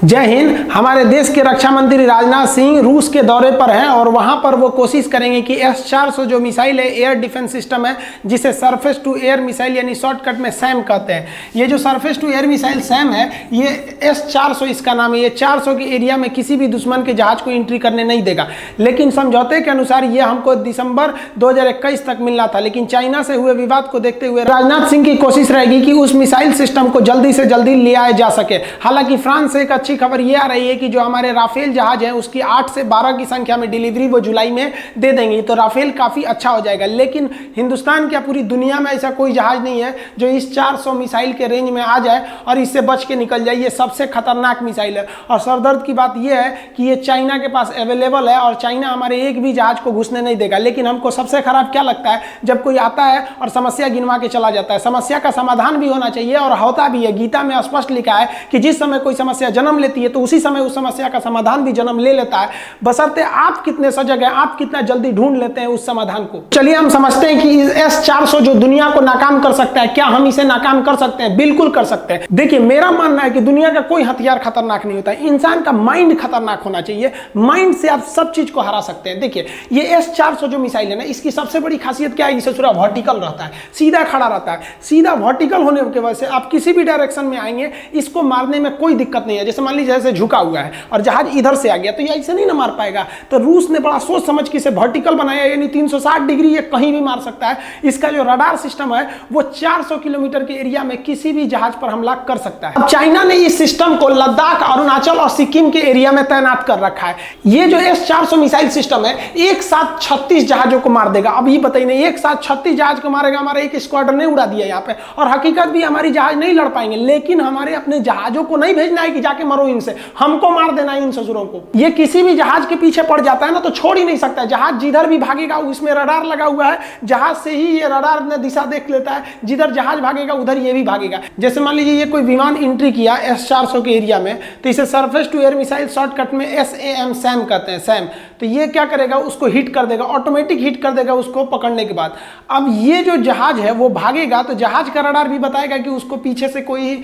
जय हिंद। हमारे देश के रक्षा मंत्री राजनाथ सिंह रूस के दौरे पर हैं और वहां पर वो कोशिश करेंगे कि S-400 जो मिसाइल है, एयर डिफेंस सिस्टम है, जिसे सरफेस टू एयर मिसाइल यानी शॉर्टकट में सैम कहते हैं। ये जो surface to air missile SAM है, ये S-400 इसका नाम है। ये 400 के एरिया में किसी भी दुश्मन के जहाज को एंट्री करने नहीं देगा, लेकिन समझौते के अनुसार ये हमको दिसंबर 2021 तक मिलना था। लेकिन चाइना से हुए विवाद को देखते हुए राजनाथ सिंह की कोशिश रहेगी कि उस मिसाइल सिस्टम को जल्दी से जल्दी ले आया जा सके। हालांकि फ्रांस से एक अच्छी खबर ये आ रही है कि जो हमारे राफेल जहाज है, उसकी 8 से 12 की संख्या में डिलीवरी वो जुलाई में दे देंगे, तो राफेल काफी अच्छा हो जाएगा। लेकिन हिंदुस्तान क्या पूरी दुनिया में ऐसा कोई जहाज नहीं है जो इस 400 मिसाइल के रेंज में आ जाए और इससे बच के निकल जाए। ये सबसे खतरनाक मिसाइल है और सरदर्द की बात यह है कि ये चाइना के पास अवेलेबल है और चाइना हमारे एक भी जहाज को घुसने नहीं देगा। लेकिन हमको सबसे खराब क्या लगता है, जब कोई आता है और समस्या गिनवा के चला जाता है। समस्या का समाधान भी होना चाहिए और होता भी है। गीता में स्पष्ट लिखा है कि जिस समय कोई समस्या जन्म लेती है तो उसी समय उस समस्या का समाधान भी जन्म ले लेता है, बशर्ते आप कितने सजग हैं, आप कितना जल्दी ढूंढ लेते हैं उस समाधान को। चलिए हम समझते हैं कि S-400 जो दुनिया को नाकाम कर सकता है, क्या हम इसे नाकाम कर सकते हैं? बिल्कुल कर सकते हैं। देखिए, मेरा मानना है कि दुनिया का कोई हथियार खतरनाक नहीं होता है, इंसान का माइंड खतरनाक होना चाहिए। माइंड से आप सब चीज को हरा सकते हैं। देखिए, ये S-400 जो मिसाइल है ना, इसकी सबसे बड़ी खासियत क्या है, इसे पूरा वर्टिकल रहता है, सीधा खड़ा रहता है। सीधा वर्टिकल होने की वजह से आप किसी भी डायरेक्शन में आएंगे, इसको मारने में कोई दिक्कत नहीं है। जैसे मान लीजिए जैसे झुका हुआ है और जहाज इधर से आ गया, तो ये ऐसे नहीं ना मार पाएगा। तो रूस ने बड़ा सोच समझ के इसे वर्टिकल बनाया, यानी 360 डिग्री ये कहीं भी मार सकता है। इसका जो रडार सिस्टम है वो 400 किलोमीटर के एरिया में किसी भी जहाज पर हमला कर सकता है। अब चाइना ने इस सिस्टम को लद्दाख, अरुणाचल और सिक्किम के एरिया में तैनात कर रखा है। ये जो S-400 मिसाइल सिस्टम है, एक साथ 36 जहाजों को मार देगा। अब ये बताइए ना, एक साथ 36 जहाज को मारेगा, हमारा एक स्क्वाड्रन ने उड़ा दिया यहाँ पे। और हकीकत भी हमारी जहाज नहीं लड़ पाएंगे, लेकिन हमारे अपने जहाजों को नहीं भेजना है कि जाके मरो इनसे, हमको मार देना है इन ससुरों को। ये किसी भी जहाज के पीछे पड़ जाता है ना तो छोड़ ही नहीं सकता है। जहाज जिधर भी भागेगा उसमें रडार लगा हुआ है, जहाज से ही ये रडार ने दिशा देख लेता है, जिधर जहाज भागेगा उधर ये भी भागेगा। जैसे मान लीजिए ये कोई विमान एंट्री किया S-400 के एरिया में, तो इसे surface to air missile shortcut में SAM सैम कहते हैं, सैम। तो ये क्या करेगा, उसको हिट कर देगा, ऑटोमेटिक हिट कर देगा उसको पकड़ने के बाद। अब ये जो जहाज है वो भागेगा तो जहाज का रडार भी बताएगा कि उसको पीछे से कोई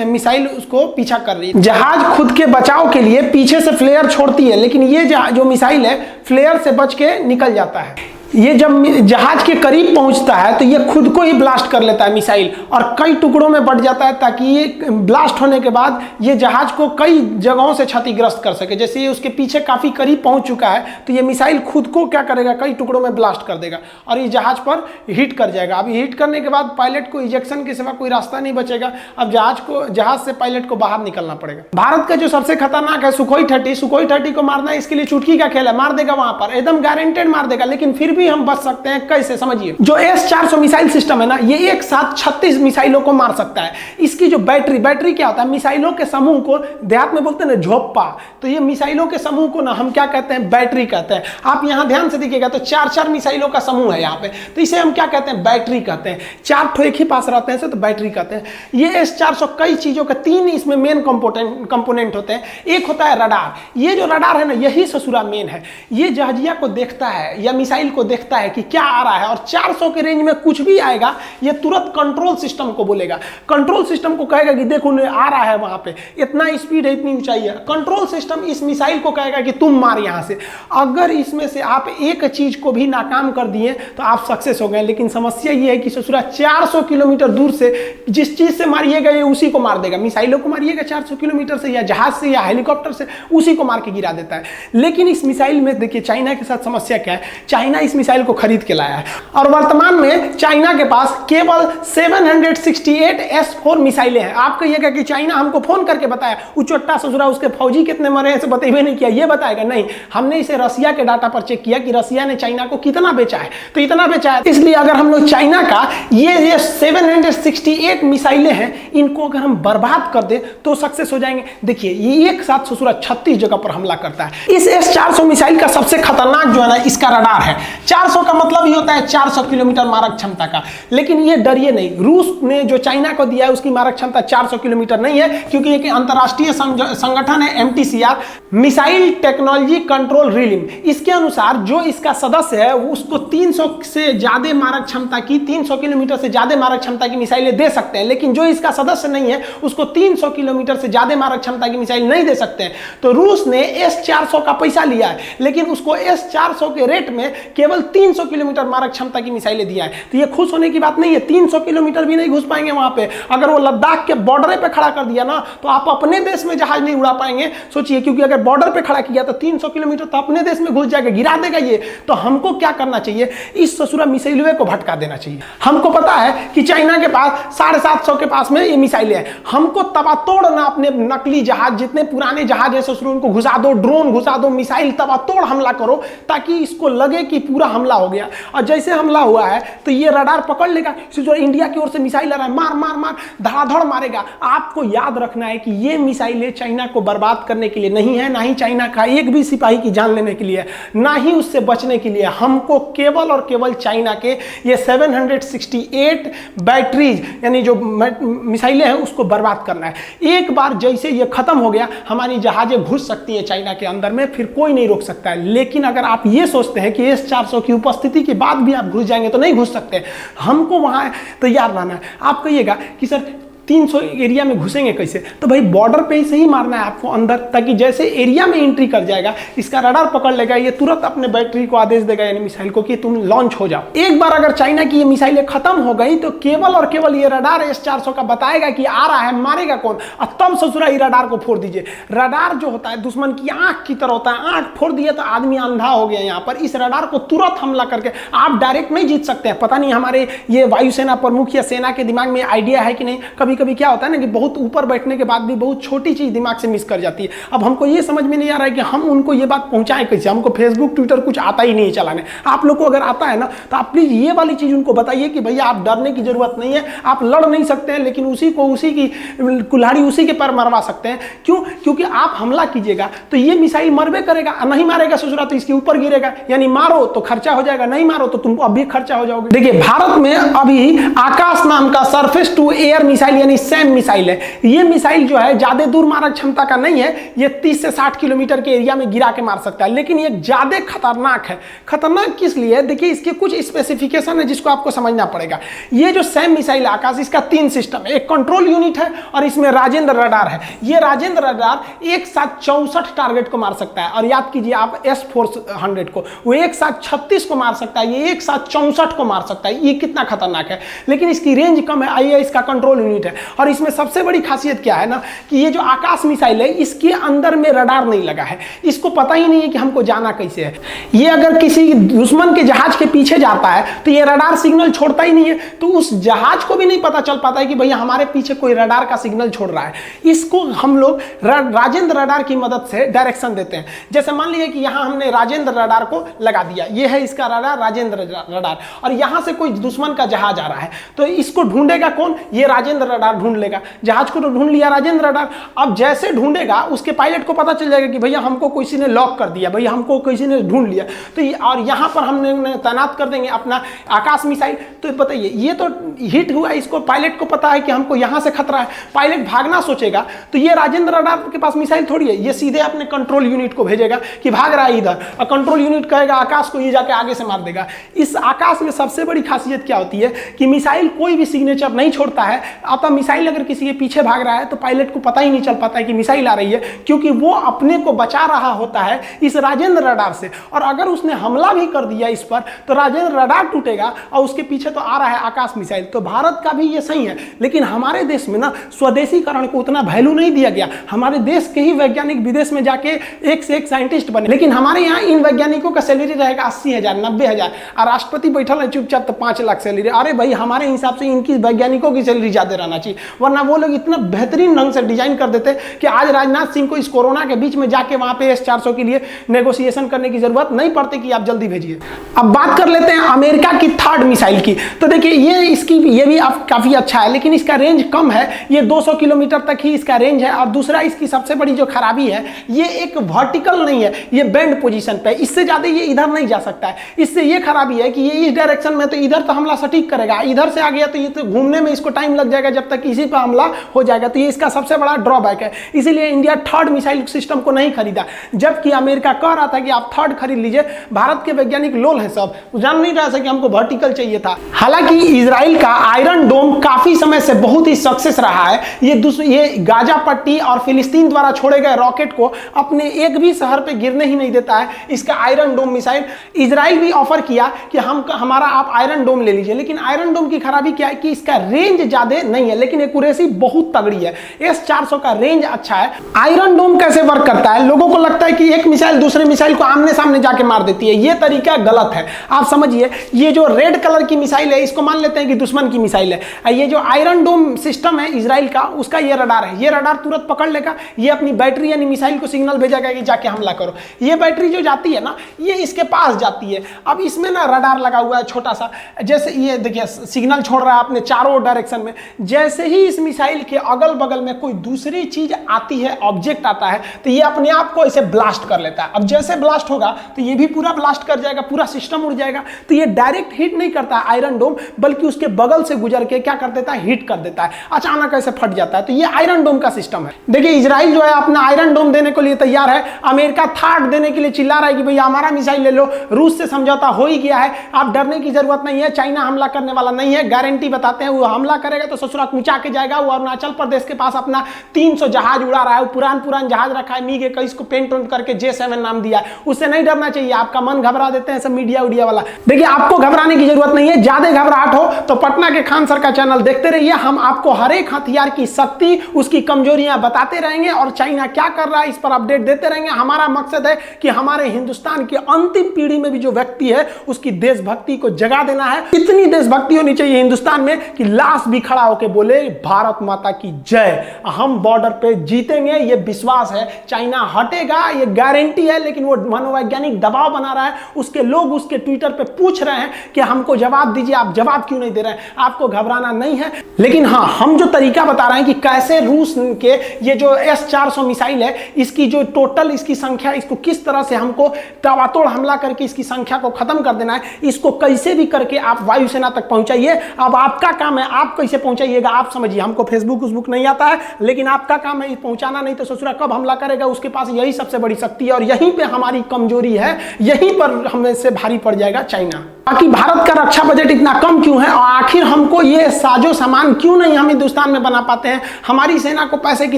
मिसाइल उसको पीछा कर रही है। जहाज खुद के बचाव के लिए पीछे से फ्लेयर छोड़ती है, लेकिन ये जो मिसाइल है फ्लेयर से बच के निकल जाता है। ये जब जहाज के करीब पहुंचता है तो ये खुद को ही ब्लास्ट कर लेता है मिसाइल, और कई टुकड़ों में बट जाता है ताकि ये ब्लास्ट होने के बाद ये जहाज को कई जगहों से क्षतिग्रस्त कर सके। जैसे ये उसके पीछे काफी करीब पहुंच चुका है तो ये मिसाइल खुद को क्या करेगा, कई टुकड़ों में ब्लास्ट कर देगा और ये जहाज पर हिट कर जाएगा। अब हिट करने के बाद पायलट को इजेक्शन के सिवा कोई रास्ता नहीं बचेगा। अब जहाज से पायलट को बाहर निकलना पड़ेगा। भारत का जो सबसे खतरनाक है सुखोई 30 को मारना इसके लिए चुटकी का खेल है, मार देगा वहां पर, एकदम गारंटेड मार देगा। लेकिन फिर भी हम बच सकते हैं। कैसे, समझिए। जो S-400 मिसाइल सिस्टम है ना, ये एक साथ 36 मिसाइलों को मार सकता है। इसकी जो बैटरी क्या होता है, मिसाइलों के समूह को देहात में बोलते हैं ना झोप्पा, तो ये मिसाइलों के समूह को ना हम क्या कहते हैं, बैटरी कहते हैं। आप यहां ध्यान से देखिएगा तो 4 मिसाइलों का समूह है यहाँ पे, तो इसे हम क्या कहते हैं, बैटरी कहते हैं। 4 ठो एक ही पास रहते हैं तो बैटरी कहते हैं। ये S-400 कई चीजों का 3 इसमें मेन कंपोनेंट होते हैं। एक होता है रडार। ये जो रडार है ना, यही ससुरा मेन है। ये जहाजिया को देखता है या मिसाइल को देखता है कि क्या आ रहा है, और 400 के रेंज में कुछ भी आएगा ये तुरंत कंट्रोल सिस्टम को बोलेगा। कंट्रोल सिस्टम को कहेगा कि देखो आ रहा है वहां पे, इतना स्पीड है, इतनी ऊंचाई है। कंट्रोल सिस्टम इस मिसाइल को कहेगा कि तुम मार यहां से। अगर इसमें से आप एक चीज को भी नाकाम कर दिए तो आप सक्सेस हो गए। लेकिन समस्या ये है कि ससुरा 400 किलोमीटर दूर से जिस चीज से मारिएगा ये उसी को मार देगा। मिसाइलों को मारिएगा 400 किलोमीटर से या जहाज से या हेलीकॉप्टर से, उसी को मार के गिरा देता है। लेकिन इस मिसाइल में देखिए चाइना के साथ समस्या क्या है, चाइना इस मिसाइल को खरीद के लाया है और वर्तमान में चाइना के पास केवल 768 S-4 मिसाइलें हैं। आप कहिएगा कि चाइना हमको फोन करके बताया, उचट्टा ससुरा उसके फौजी कितने मरे हैं बताइए नहीं किया, ये बताएगा नहीं। हमने इसे रसिया के डाटा पर चेक किया कि रसिया ने चाइना को कितना बेचा है, तो इतना बेचा है। इसलिए अगर हम लोग चाइना का ये 768 मिसाइलें हैं, इनको अगर हम बर्बाद कर दे तो सक्सेस हो जाएंगे। देखिए ये एक साथ ससुरा 36 जगह पर हमला करता है। इस S-400 मिसाइल का सबसे खतरनाक जो है ना, इसका रडार है। 400 का मतलब ही होता है 400 किलोमीटर मारक क्षमता का। लेकिन ये डरिए नहीं, रूस ने जो चाइना को दिया है उसकी मारक क्षमता 400 किलोमीटर नहीं है, क्योंकि एक अंतरराष्ट्रीय संगठन है MTCR, मिसाइल टेक्नोलॉजी कंट्रोल रिलिम। इसके अनुसार जो इसका सदस्य है उसको 300 से ज्यादा मारक क्षमता की, 300 किलोमीटर से ज्यादा मारक क्षमता की मिसाइलें दे सकते हैं, लेकिन जो इसका सदस्य नहीं है उसको 300 किलोमीटर से ज्यादा मारक क्षमता की मिसाइल नहीं दे सकते हैं। तो रूस ने S-400 का पैसा लिया है, लेकिन उसको S-400 के रेट में केवल 300 किलोमीटर मारक क्षमता की मिसाइलें दिया है। तो ये खुश होने की बात नहीं है, 300 किलोमीटर भी नहीं घुस पाएंगे वहां पे। अगर वो लद्दाख के बॉर्डर पे खड़ा कर दिया ना तो आप अपने देश में जहाज नहीं उड़ा पाएंगे, सोचिए, क्योंकि अगर बॉर्डर पे खड़ा किया तो 300 किलोमीटर तो अपने देश में घुस जाएगा, गिरा देगा ये। तो हमको क्या करना चाहिए, इस ससुरा मिसाइलवे को भटका देना चाहिए। हमको पता है कि चाइना के पास 750 के पास में ये मिसाइलें हैं, हमको तबातोड़ ना अपने नकली जहाज, जितने पुराने जहाज है ससुर, उनको घुसा दो, ड्रोन घुसा दो, मिसाइल तबातोड़ हमला करो, ताकि इसको लगे कि पूरा हमला हो गया। और जैसे हमला हुआ है तो ये रडार पकड़ लेगा, जो इंडिया की ओर से मिसाइल आ रहा है, मार मार मार धड़ाधड़ मारेगा। आपको याद रखना है कि ये मिसाइलें चाइना को बर्बाद करने के लिए नहीं है, ना ही चाइना का एक भी सिपाही की जान लेने के लिए, ना ही उससे बचने के लिए। हमको केवल और केवल चाइना के ये 768 बैटरीज यानी जो मिसाइलें हैं उसको बर्बाद करना है। एक बार जैसे ये खत्म हो गया, हमारी जहाजें घुस सकती है चाइना के अंदर में, फिर कोई नहीं रोक सकता है। लेकिन अगर आप ये सोचते हैं कि S-400 की उपस्थिति के बाद भी आप घुस जाएंगे, तो नहीं घुस सकते। हमको वहां तैयार रहना है। आप कहिएगा कि सर 300 एरिया में घुसेंगे कैसे, तो भाई बॉर्डर पे से ही मारना है आपको अंदर, ताकि जैसे एरिया में एंट्री कर जाएगा इसका रडार पकड़ लेगा, ये तुरंत अपने बैटरी को आदेश देगा यानी मिसाइल को कि तुम लॉन्च हो जाओ। एक बार अगर चाइना की ये मिसाइलें खत्म हो गई तो केवल और केवल ये रडार S-400 का बताएगा कि आ रहा है, मारेगा कौन, और तब ससुरा ये रडार को फोड़ दीजिए। रडार जो होता है दुश्मन की आंख की तरह होता है, आंख फोड़ दिए तो आदमी अंधा हो गया। यहाँ पर इस रडार को तुरंत हमला करके आप डायरेक्ट नहीं जीत सकते हैं। पता नहीं हमारे ये वायुसेना प्रमुख या सेना के दिमाग में आइडिया है कि नहीं, कभी कभी क्या होता है ना कि बहुत ऊपर बैठने के बाद भी बहुत छोटी चीज दिमाग से मिस कर जाती है। अब हमको ये समझ में नहीं आ रहा है कि हम उनको ये बात पहुंचाएं कैसे। हमको फेसबुक ट्विटर कुछ आता ही नहीं चलाने। आप लोग को अगर आता है ना तो आप प्लीज ये वाली चीज उनको बताइए कि भैया आप डरने की जरूरत नहीं है, आप लड़ नहीं सकते हैं, लेकिन उसी को उसी की कुल्हाड़ी उसी के पर मरवा सकते हैं। क्यों? क्योंकि आप हमला कीजिएगा तो ये मिसाइल मरबे करेगा, नहीं मारेगा ससुरा तो इसके ऊपर गिरेगा। यानी मारो तो खर्चा हो जाएगा, नहीं मारो तो तुमको अभी खर्चा हो जाओगे। देखिए भारत में अभी आकाश नाम का सरफेस टू एयर मिसाइल यानी सैम मिसाइल है। ये मिसाइल जो है ज्यादा दूर मारक क्षमता का नहीं है, ये 30 से 60 किलोमीटर के एरिया में गिरा के मार सकता है, लेकिन ये ज्यादा खतरनाक है। खतरनाक किस लिए? देखिए इसके कुछ स्पेसिफिकेशन है जिसको आपको समझना पड़ेगा। ये जो सैम मिसाइल आकाश, इसका 3 सिस्टम है, एक कंट्रोल यूनिट है और इसमें राजेंद्र रडार है। ये राजेंद्र रडार एक साथ 64 टारगेट को मार सकता है। और याद कीजिए आप S-400 को, वो एक साथ 36 को मार सकता है, ये एक साथ 64 को मार सकता है। ये कितना खतरनाक है, लेकिन इसकी रेंज कम है। आइए इसका कंट्रोल यूनिट है, और इसमें सबसे बड़ी खासियत क्या है ना कि ये जो आकाश मिसाइल है इसके अंदर में रडार नहीं लगा है। इसको पता ही नहीं है कि हमको जाना कैसे है। ये अगर किसी दुश्मन के जहाज के पीछे जाता है तो ये रडार सिग्नल छोड़ता ही नहीं है, तो उस जहाज को भी नहीं पता चल पाता है कि भैया हमारे पीछे कोई रडार का सिग्नल छोड़ रहा है। इसको हम लोग राजेंद्र रडार की मदद से डायरेक्शन देते हैं। जैसे मान लीजिए कि यहां हमने राजेंद्र रडार को लगा दिया, ये है इसका रडार राजेंद्र रडार, और यहां से कोई दुश्मन का जहाज आ रहा है तो इसको ढूंढेगा कौन? ये राजेंद्र रडार ढूंढ लेगा। जहाज को तो ढूंढ लिया राजेंद्र रडार। अब जैसे ढूंढेगा उसके पायलट को पता चल जाएगा कि भैया हमको किसी ने लॉक कर दिया, भैया हमको किसी ने ढूंढ लिया। तो और यहां पर हमने तैनात कर देंगे अपना आकाश मिसाइल। तो बताइए ये तो हिट हुआ, इसको पायलट को पता है कि हमको यहां से खतरा है, पायलट भागना सोचेगा तो ये राजेंद्र रडार के पास मिसाइल थोड़ी है, ये सीधे अपने कंट्रोल यूनिट को भेजेगा कि भाग रहा है इधर, और कंट्रोल यूनिट कहेगा आकाश को, ये जाके आगे से मार देगा। इस आकाश में सबसे बड़ी खासियत क्या होती है कि मिसाइल कोई भी सिग्नेचर नहीं छोड़ता है। अतः मिसाइल अगर किसी के पीछे भाग रहा है तो पायलट को पता ही नहीं चल पाता है कि मिसाइल आ रही है, क्योंकि वो अपने को बचा रहा होता है इस राजेंद्र रडार से। और अगर उसने हमला भी कर दिया इस पर तो राजेंद्र रडार टूटेगा और उसके पीछे तो आ रहा है आकाश मिसाइल। तो भारत का भी ये सही है, लेकिन हमारे देश में ना स्वदेशीकरण को उतना वैल्यू नहीं दिया गया। हमारे देश के ही वैज्ञानिक विदेश में जाके एक से एक साइंटिस्ट बने, लेकिन हमारे यहाँ इन वैज्ञानिकों का सैलरी रहेगा 80,000 90,000, और राष्ट्रपति बैठल है चुपचाप तो 5 लाख सैलरी। अरे भाई हमारे हिसाब से इनकी वैज्ञानिकों की सैलरी ज्यादा रहना चाहिए। चाहिए, वरना वो लोग इतना बेहतरीन ढंग से डिजाइन कर देते कि आज राजनाथ सिंह को इस कोरोना के बीच में जाके वहां पे S-400 के लिए नेगोशिएशन करने की जरूरत नहीं पड़ती कि आप जल्दी भेजिए। अब बात कर लेते हैं अमेरिका की थर्ड मिसाइल की। तो देखिए ये भी काफी अच्छा है, लेकिन इसका रेंज कम है, ये 200 किलोमीटर तक ही इसका रेंज है। और दूसरा इसकी सबसे बड़ी जो खराबी है, ये एक वर्टिकल नहीं है, ये बेंड पोजीशन पे, इससे ज्यादा ये इधर नहीं जा सकता है। इससे ये खराबी है कि ये इस डायरेक्शन में तो इधर तो हमला सटीक करेगा, इधर से आ गया तो ये तो घूमने में इसको टाइम लग जाएगा जब तक इसी पर हमला हो जाएगा। तो ये इसका सबसे बड़ा ड्रॉबैक है, इसीलिए इंडिया थर्ड मिसाइल सिस्टम को नहीं खरीदा, जबकि अमेरिका कह रहा था कि आप थर्ड खरीद लीजिए। भारत के वैज्ञानिक लोल है सब, जान नहीं रहा था कि हमको वर्टिकल चाहिए था। हालांकि इजराइल का आयरन डोम काफी समय से बहुत ही सक्सेस रहा है। ये गाजा पट्टी और फिलिस्तीन द्वारा छोड़े गए रॉकेट को अपने एक भी शहर पे गिरने ही नहीं देता है। इसका आयरन डोम मिसाइल इजराइल भी ऑफर किया कि हमारा आप आयरन डोम ले लीजिए, लेकिन आयरन डोम की खराबी क्या है कि इसका रेंज ज्यादा नहीं है, लेकिन एक्यूरेसी बहुत तगड़ी है। S-400 का रेंज अच्छा है। आयरन डोम कैसे वर्क करता है? लोगों को लगता है कि एक मिसाइल दूसरे मिसाइल को आमने सामने जाके मार देती है, ये तरीका गलत है। आप समझिए, ये जो रेड कलर की मिसाइल है इसको मान लेते हैं कि दुश्मन की मिसाइल है। ये जो आयरन डोम सिस्टम है इजराइल का, उसका ये रडार है, ये रडार तुरंत पकड़ लेगा, ये अपनी बैटरी यानी मिसाइल को सिग्नल भेजेगा कि जाके हमला करो। ये बैटरी जो जाती है ना, ये इसके पास जाती है। अब इसमें ना रडार लगा हुआ है छोटा सा, जैसे ये देखिए सिग्नल छोड़ रहा है अपने चारों डायरेक्शन में। जैसे ही इस मिसाइल के अगल बगल में कोई दूसरी चीज आती है, ऑब्जेक्ट आता है, तो ये अपने आप को इसे ब्लास्ट कर लेता है। अब जैसे ब्लास्ट होगा तो ये भी पूरा ब्लास्ट कर जाएगा, पूरा सिस्टम उड़ जाएगा। तो ये डायरेक्ट हिट नहीं करता है आयरन डोम, बल्कि उसके बगल से गुजर के क्या कर देता है, हिट कर देता है, अचानक ऐसे फट जाता है। तो ये आयरन डोम का सिस्टम है। देखिए इजराइल जो है अपना आयरन डोम देने के लिए तैयार है, अमेरिका थर्ड देने के लिए चिल्ला रहा है कि भैया हमारा मिसाइल ले लो। रूस से समझौता हो ही गया है, आप डरने की जरूरत नहीं है, चाइना हमला करने वाला नहीं है, गारंटी बताते हैं। वो हमला करेगा तो ससुरा कूचा के जाएगा। वो अरुणाचल प्रदेश के पास अपना 300 जहाज उड़ा रहा है, पुरान जहाज रखा है, MiG 21 को पेंट करके J7 नाम दिया है। उससे नहीं डरना चाहिए, आपका मन घबरा देते हैं सब मीडिया उडिया वाला। देखिए आपको घबराने की जरूरत नहीं है, ज्यादा घबराहट हो तो पटना के खान सर का चैनल देखते रहिए, हम आपको हर एक हथियार की शक्ति, उसकी कमजोरियां बताते रहेंगे और चाइना क्या कर रहा है इस पर अपडेट देते रहेंगे। हमारा मकसद है कि हमारे हिंदुस्तान की अंतिम पीढ़ी में भी जो व्यक्ति है उसकी देशभक्ति को जगा देना है। इतनी देशभक्ति होनी चाहिए हिंदुस्तान में कि लाश भी खड़ा होकर बोले भारत माता की जय। हम बॉर्डर पे जीतेंगे, ये विश्वास है। चाइना हटेगा ये गारंटी है, लेकिन वो मनोवैज्ञानिक दबाव बना रहा है। उसके लोग उसके ट्विटर पे पूछ रहे हैं कि हमको जवाब दीजिए, आप जवाब क्यों नहीं दे रहे हैं? आपको घबराना नहीं है, लेकिन हाँ हम जो तरीका बता रहे हैं कि कैसे रूस के ये जो S-400 मिसाइल है, इसकी जो टोटल इसकी संख्या, इसको किस तरह से हमको ताबड़तोड़ हमला करके इसकी संख्या को खत्म कर देना है, इसको कैसे भी करके आप वायुसेना तक पहुंचाइए। अब आपका काम है, आप कैसे पहुंचाइएगा आप समझिए। हमको फेसबुक नहीं आता है, लेकिन आपका काम है पहुंचाना, नहीं तो ससुरा कब हमला करेगा उसके पास यही सबसे बड़ी शक्ति है और यहीं पे हमारी कमजोरी है, यहीं पर हमें से भारी पड़ जाएगा चाइना। बाकी भारत का रक्षा बजट इतना कम क्यों है और आखिर हमको ये साजो सामान क्यों नहीं हम हिंदुस्तान में बना पाते हैं, हमारी सेना को पैसे की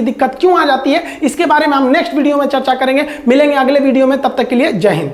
दिक्कत क्यों आ जाती है, इसके बारे में हम नेक्स्ट वीडियो में चर्चा करेंगे। मिलेंगे अगले वीडियो में, तब तक के लिए जय हिंद।